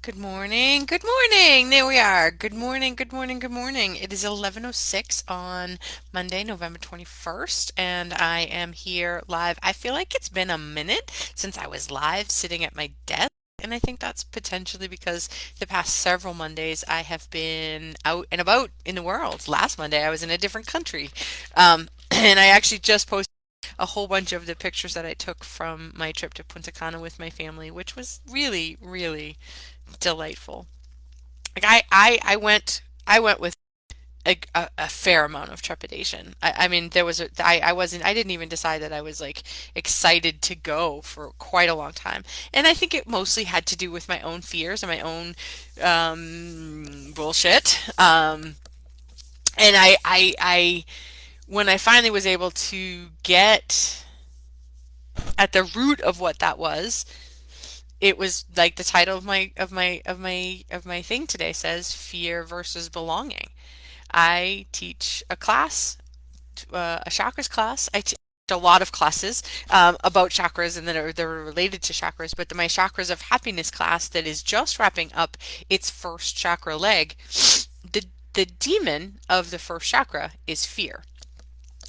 Good morning. Good morning. There we are. Good morning. Good morning. Good morning. It is 11:06 on Monday, November 21st, and I am here live. I feel like it's been a minute since I was live sitting at my desk, and I think that's potentially because the past several Mondays I have been out and about in the world. Last Monday I was in a different country. And I actually just posted a whole bunch of the pictures that I took from my trip to Punta Cana with my family, which was really, really delightful. I went with a fair amount of trepidation. I mean, I didn't even decide that I was like excited to go for quite a long time. And I think it mostly had to do with my own fears and my own bullshit. And when I finally was able to get at the root of what that was, it was like the title of my thing today says fear versus belonging. I teach a class, a chakras class. I teach a lot of classes about chakras and that they're related to chakras, but my chakras of happiness class that is just wrapping up its first chakra leg, the the demon of the first chakra is fear.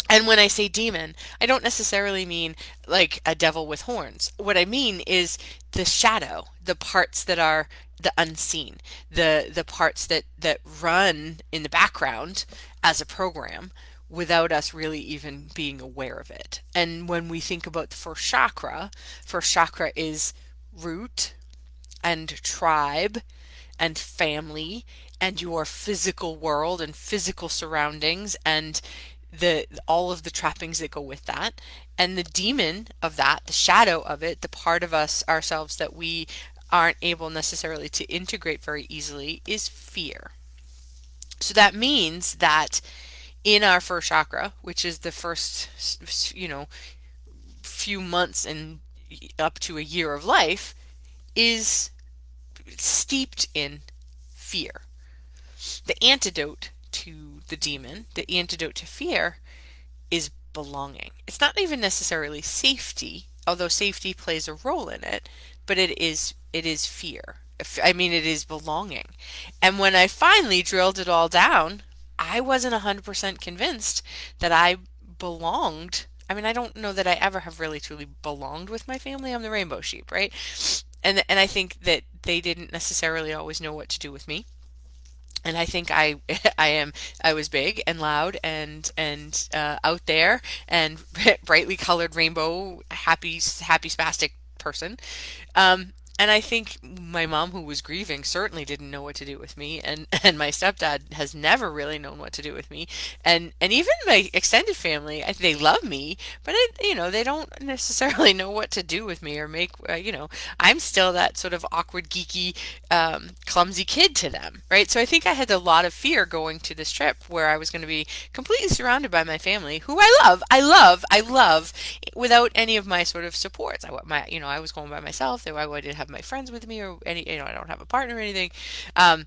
And when I say demon, I don't necessarily mean like a devil with horns. What I mean is the shadow, the parts that are the unseen, the parts that run in the background as a program without us really even being aware of it. And when we think about the first chakra is root and tribe and family and your physical world and physical surroundings and the all of the trappings that go with that, and the demon of that, the shadow of it, the part of us ourselves that we aren't able necessarily to integrate very easily, is fear. So that means that in our first chakra, which is the first few months and up to a year of life, is steeped in fear. The antidote to the demon, the antidote to fear, is belonging. It's not even necessarily safety, although safety plays a role in it, but it is fear. I mean, it is belonging. And when I finally drilled it all down, I wasn't 100% convinced that I belonged. I mean, I don't know that I ever have really truly belonged with my family. I'm the rainbow sheep, right? And I think that they didn't necessarily always know what to do with me. And I think I was big and loud and out there and brightly colored rainbow happy spastic person. Um, and I think my mom, who was grieving, certainly didn't know what to do with me, and my stepdad has never really known what to do with me, and even my extended family, they love me, but they don't necessarily know what to do with me or make, I'm still that sort of awkward, geeky, clumsy kid to them, right? So I think I had a lot of fear going to this trip where I was going to be completely surrounded by my family, who I love, without any of my sort of supports. I was going by myself. I didn't have my friends with me or any, I don't have a partner or anything. Um,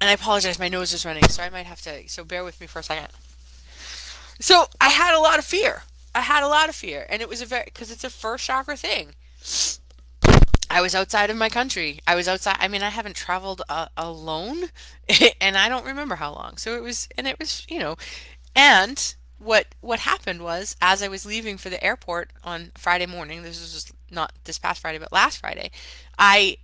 and I apologize, my nose is running, so I might have to, so bear with me for a second. So I had a lot of fear. I had a lot of fear, and it was because it's a first chakra thing. I was outside of my country. I was outside. I mean, I haven't traveled alone, and I don't remember how long. So it was, and what happened was, as I was leaving for the airport on Friday morning, this was just not this past Friday, but last Friday, I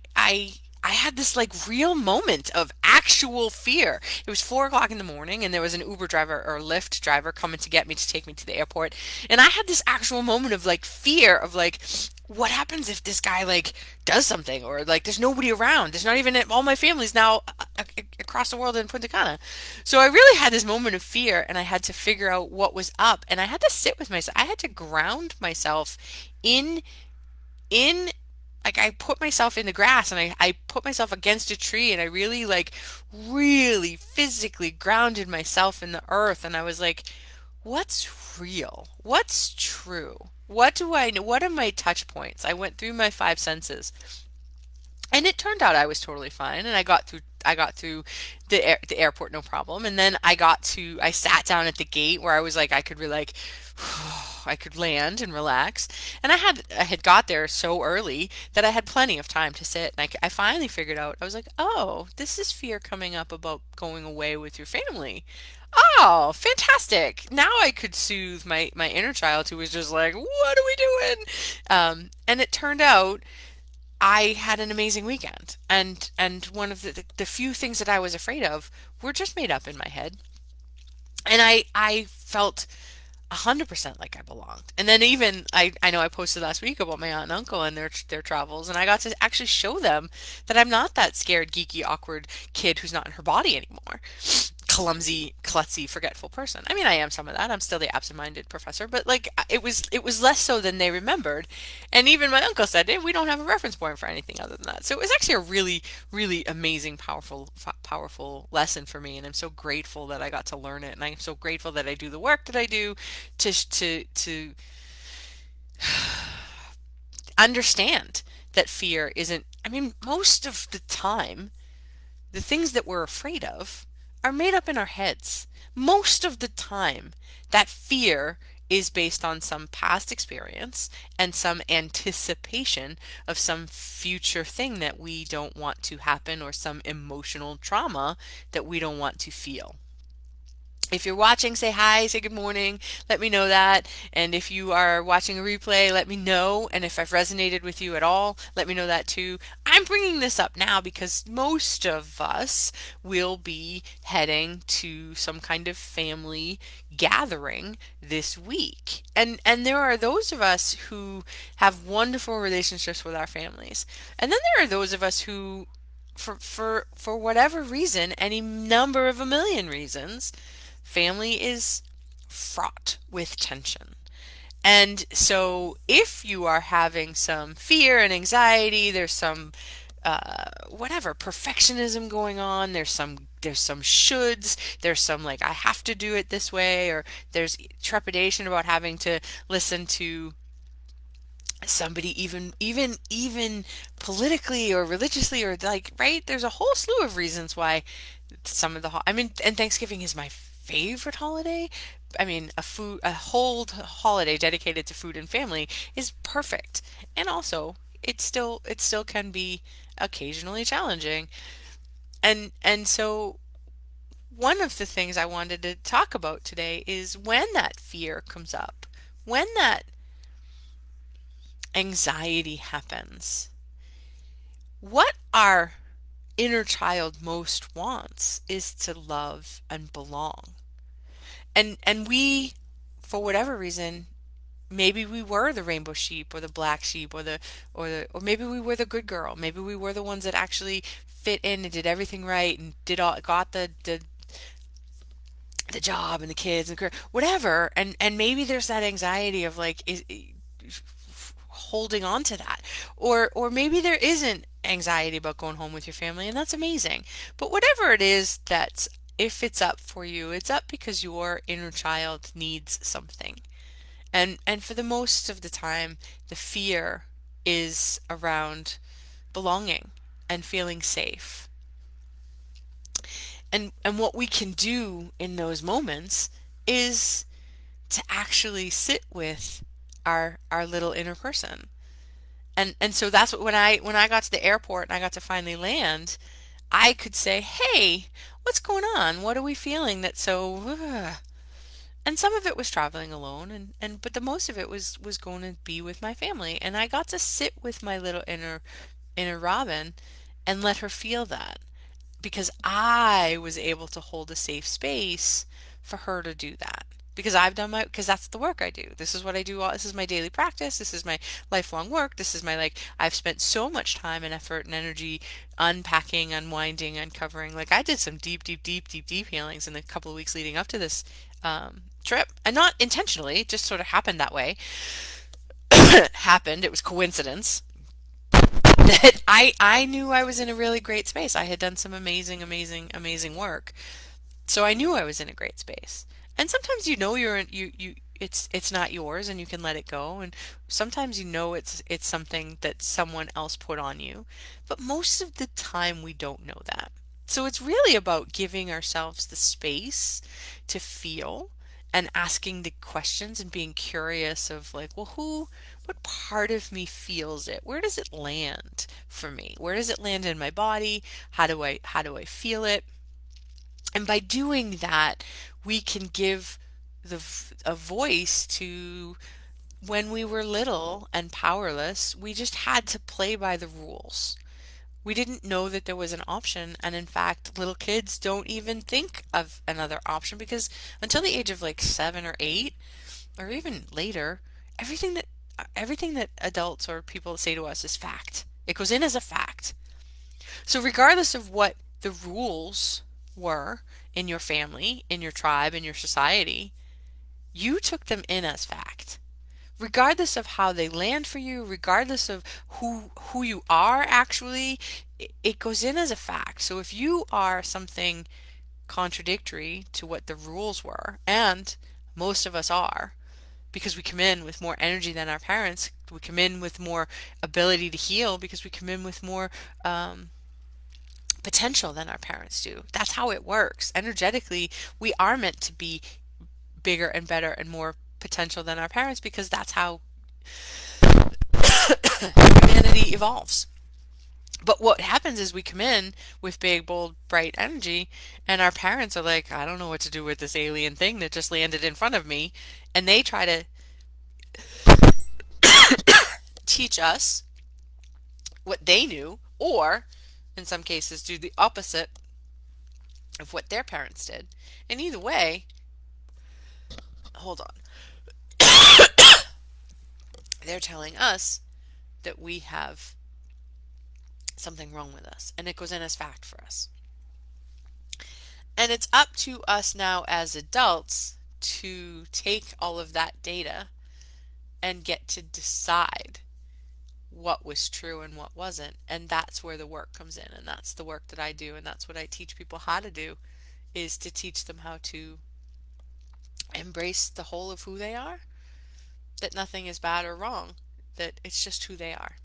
had this like real moment of actual fear. It was 4 o'clock in the morning, and there was an Uber driver or Lyft driver coming to get me to take me to the airport, and I had this actual moment of like fear of like, what happens if this guy like does something, or like there's nobody around, there's not even all my family's now across the world in Punta Cana. So I really had this moment of fear, and I had to figure out what was up, and I had to sit with myself. I had to ground myself in in like, I put myself in the grass, and I put myself against a tree, and I really like really physically grounded myself in the earth, and I was like, what's real? What's true? What do I know? What are my touch points? I went through my five senses, and it turned out I was totally fine, and I got through the airport no problem. And then I sat down at the gate where I was like, I could be like I could land and relax. And I had got there so early that I had plenty of time to sit. And I finally figured out, I was like, oh, this is fear coming up about going away with your family. Oh, fantastic. Now I could soothe my inner child who was just like, what are we doing? And it turned out I had an amazing weekend. And one of the few things that I was afraid of were just made up in my head. And I felt 100% like I belonged. And then even I know I posted last week about my aunt and uncle and their travels, and I got to actually show them that I'm not that scared, geeky, awkward kid who's not in her body anymore. Clumsy, klutzy, forgetful person. I mean, I am some of that. I'm still the absent-minded professor, but like it was less so than they remembered. And even my uncle said, "Hey, we don't have a reference point for anything other than that." So it was actually a really, really amazing, powerful lesson for me, and I'm so grateful that I got to learn it, and I'm so grateful that I do the work that I do to understand that fear isn't. I mean, most of the time the things that we're afraid of are made up in our heads. Most of the time, that fear is based on some past experience and some anticipation of some future thing that we don't want to happen or some emotional trauma that we don't want to feel. If you're watching, say hi, say good morning, let me know that. And if you are watching a replay, let me know. And if I've resonated with you at all, let me know that too. I'm bringing this up now because most of us will be heading to some kind of family gathering this week. And there are those of us who have wonderful relationships with our families. And then there are those of us who for whatever reason, any number of a million reasons, family is fraught with tension. And so if you are having some fear and anxiety, there's some whatever perfectionism going on, there's some shoulds, there's some like I have to do it this way, or there's trepidation about having to listen to somebody even politically or religiously or like right, there's a whole slew of reasons why some of the I mean, and Thanksgiving is my favorite holiday. I mean, a whole holiday dedicated to food and family is perfect. And also, it still can be occasionally challenging. And so one of the things I wanted to talk about today is when that fear comes up, when that anxiety happens, what our inner child most wants is to love and belong. And we, for whatever reason, maybe we were the rainbow sheep or the black sheep or maybe we were the good girl. Maybe we were the ones that actually fit in and did everything right and did all got the job and the kids and the career, whatever. And maybe there's that anxiety of like is holding on to that. Or maybe there isn't anxiety about going home with your family and that's amazing. But whatever it is, that's if it's up for you, it's up because your inner child needs something. And for the most of the time, the fear is around belonging and feeling safe. And what we can do in those moments is to actually sit with our little inner person. And so that's what when I got to the airport and I got to finally land, I could say, "Hey, what's going on? What are we feeling that's so And some of it was traveling alone and but the most of it was going to be with my family. And I got to sit with my little inner Robin and let her feel that because I was able to hold a safe space for her to do that. Because that's the work I do. This is what I do. This is my daily practice. This is my lifelong work. This is my like, I've spent so much time and effort and energy unpacking, unwinding, uncovering. Like I did some deep, deep, deep, deep, deep healings in the couple of weeks leading up to this trip. And not intentionally, it just sort of happened that way. Happened. It was coincidence that I knew I was in a really great space. I had done some amazing, amazing, amazing work. So I knew I was in a great space. And sometimes you know it's not yours and you can let it go. And sometimes you know it's something that someone else put on you. But most of the time we don't know that. So it's really about giving ourselves the space to feel and asking the questions and being curious of like, well, what part of me feels it? Where does it land for me? Where does it land in my body? How do I feel it? And by doing that, we can give a voice to when we were little and powerless, we just had to play by the rules. We didn't know that there was an option. And in fact, little kids don't even think of another option because until the age of like 7 or 8, or even later, everything that everything that adults or people say to us is fact. It goes in as a fact. So regardless of what the rules were in your family, in your tribe, in your society, you took them in as fact. Regardless of how they land for you, regardless of who you are actually, it goes in as a fact. So if you are something contradictory to what the rules were, and most of us are, because we come in with more energy than our parents, we come in with more ability to heal because we come in with more potential than our parents do. That's how it works. Energetically, we are meant to be bigger and better and more potential than our parents because that's how humanity evolves. But what happens is we come in with big, bold, bright energy, and our parents are like, I don't know what to do with this alien thing that just landed in front of me. And they try to teach us what they knew, or in some cases, do the opposite of what their parents did. And either way, hold on, they're telling us that we have something wrong with us, and it goes in as fact for us. And it's up to us now as adults to take all of that data and get to decide what was true and what wasn't. And that's where the work comes in. And that's the work that I do. And that's what I teach people how to do, is to teach them how to embrace the whole of who they are, that nothing is bad or wrong, that it's just who they are.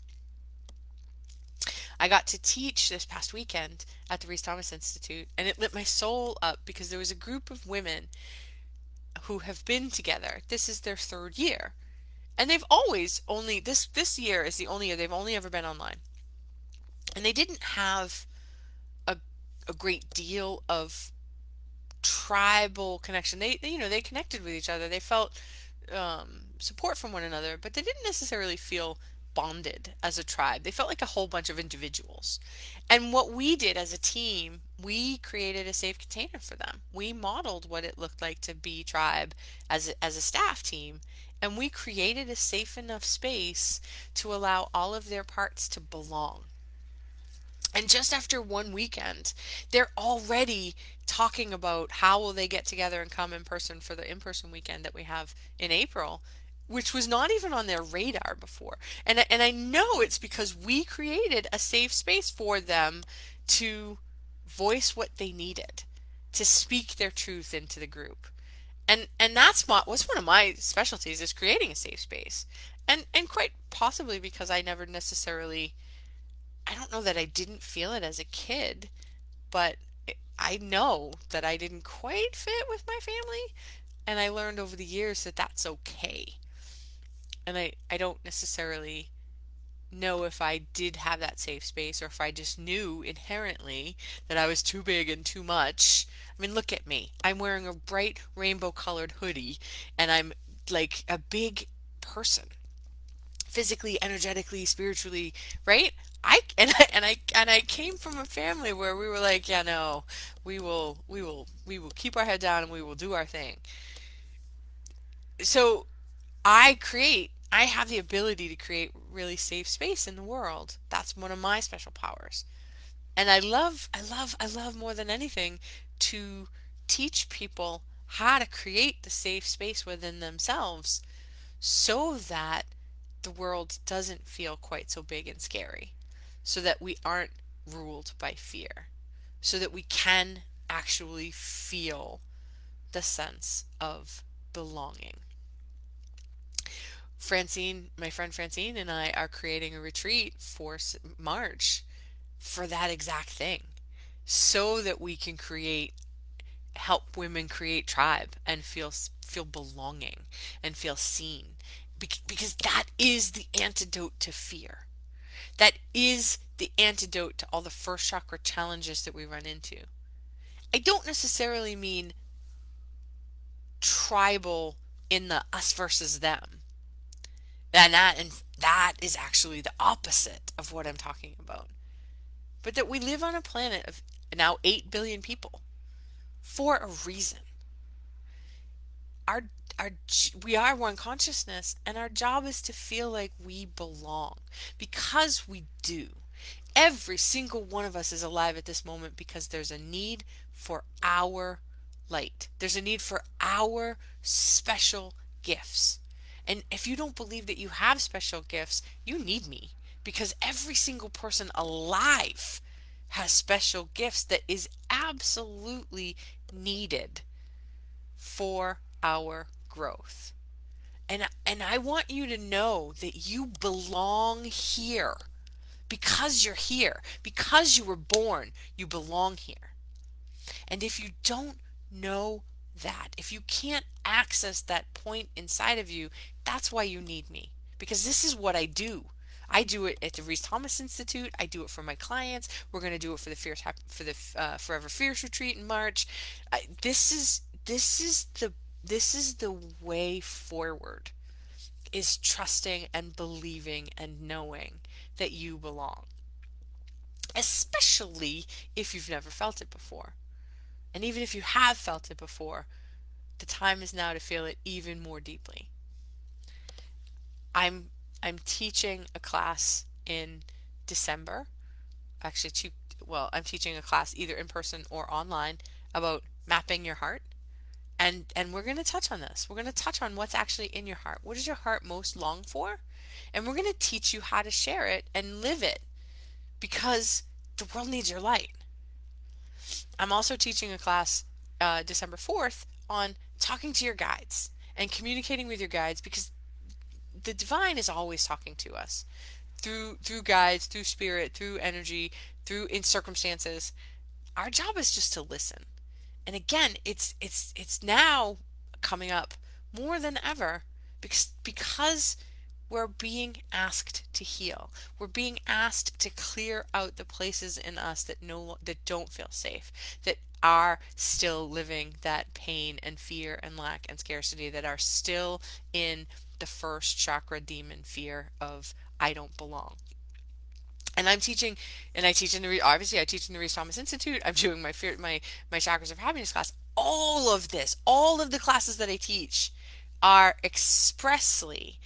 I got to teach this past weekend at the Reese Thomas Institute, and it lit my soul up because there was a group of women who have been together. This is their third year. And they've always only, this year is the only year they've only ever been online. And they didn't have a, a great deal of tribal connection. They connected with each other. They felt support from one another, but they didn't necessarily feel bonded as a tribe. They felt like a whole bunch of individuals. And what we did as a team, we created a safe container for them. We modeled what it looked like to be tribe as a staff team, and we created a safe enough space to allow all of their parts to belong. And just after one weekend, they're already talking about how will they get together and come in person for the in-person weekend that we have in April, which was not even on their radar before. And I know it's because we created a safe space for them to voice what they needed, to speak their truth into the group. And that's what's one of my specialties, is creating a safe space. And quite possibly because I never necessarily, I don't know that I didn't feel it as a kid, but I know that I didn't quite fit with my family, and I learned over the years that that's okay. And I don't necessarily know if I did have that safe space or if I just knew inherently that I was too big and too much. I mean, look at me. I'm wearing a bright rainbow colored hoodie, and I'm like a big person, physically, energetically, spiritually, right? I came from a family where we were like, yeah, no, we will keep our head down and we will do our thing. So I have the ability to create really safe space in the world. That's one of my special powers. And I love more than anything to teach people how to create the safe space within themselves so that the world doesn't feel quite so big and scary, so that we aren't ruled by fear, so that we can actually feel the sense of belonging. Francine, my friend Francine, and I are creating a retreat for March for that exact thing, so that we can create help women create tribe and feel belonging and feel seen, because that is the antidote to fear. That is the antidote to all the first chakra challenges that we run into. I don't necessarily mean tribal in the us versus them. And that is actually the opposite of what I'm talking about. But that we live on a planet of now 8 billion people for a reason. Our our we are one consciousness, and our job is to feel like we belong, because we do. Every single one of us is alive at this moment because there's a need for our light. There's a need for our special gifts. And if you don't believe that you have special gifts, you need me, because every single person alive has special gifts that is absolutely needed for our growth. And I want you to know that you belong here, because you're here, because you were born, you belong here. And if you don't know that, if you can't access that point inside of you, that's why you need me. Because this is what I do. I do it at the Reese Thomas Institute. I do it for my clients. We're going to do it for the Forever Fierce retreat in March. This is the way forward, is trusting and believing and knowing that you belong, especially if you've never felt it before. And even if you have felt it before, the time is now to feel it even more deeply. I'm I'm teaching a class in December. Actually, I'm teaching a class either in person or online about mapping your heart. And we're going to touch on this. We're going to touch on what's actually in your heart. What does your heart most long for? And we're going to teach you how to share it and live it, because the world needs your light. I'm also teaching a class December 4th on talking to your guides and communicating with your guides, because the divine is always talking to us through guides, through spirit, through energy, through in circumstances. Our job is just to listen. And again, it's now coming up more than ever, because we're being asked to heal. We're being asked to clear out the places in us that don't feel safe, that are still living that pain and fear and lack and scarcity, that are still in the first chakra demon fear of I don't belong. And I'm teaching, and I teach in the obviously I teach in the Reese Thomas Institute. I'm doing my chakras of happiness class. All of this, all of the classes that I teach, are expressly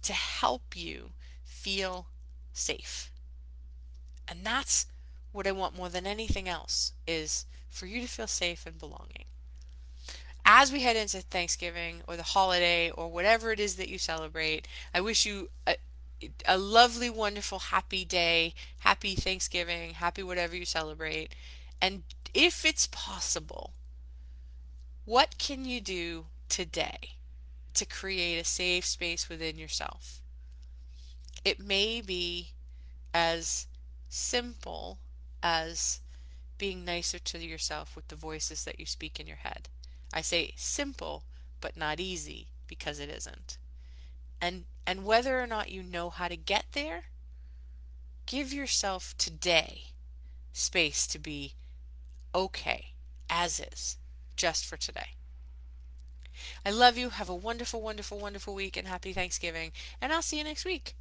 to help you feel safe. And that's what I want more than anything else, is for you to feel safe and belonging. As we head into Thanksgiving or the holiday or whatever it is that you celebrate, I wish you a lovely, wonderful, happy day, happy Thanksgiving, happy whatever you celebrate. And if it's possible, what can you do today to create a safe space within yourself? It may be as simple as being nicer to yourself with the voices that you speak in your head. I say simple, but not easy, because it isn't. And whether or not you know how to get there, give yourself today space to be okay as is, just for today. I love you. Have a wonderful, wonderful, wonderful week, and happy Thanksgiving. And I'll see you next week.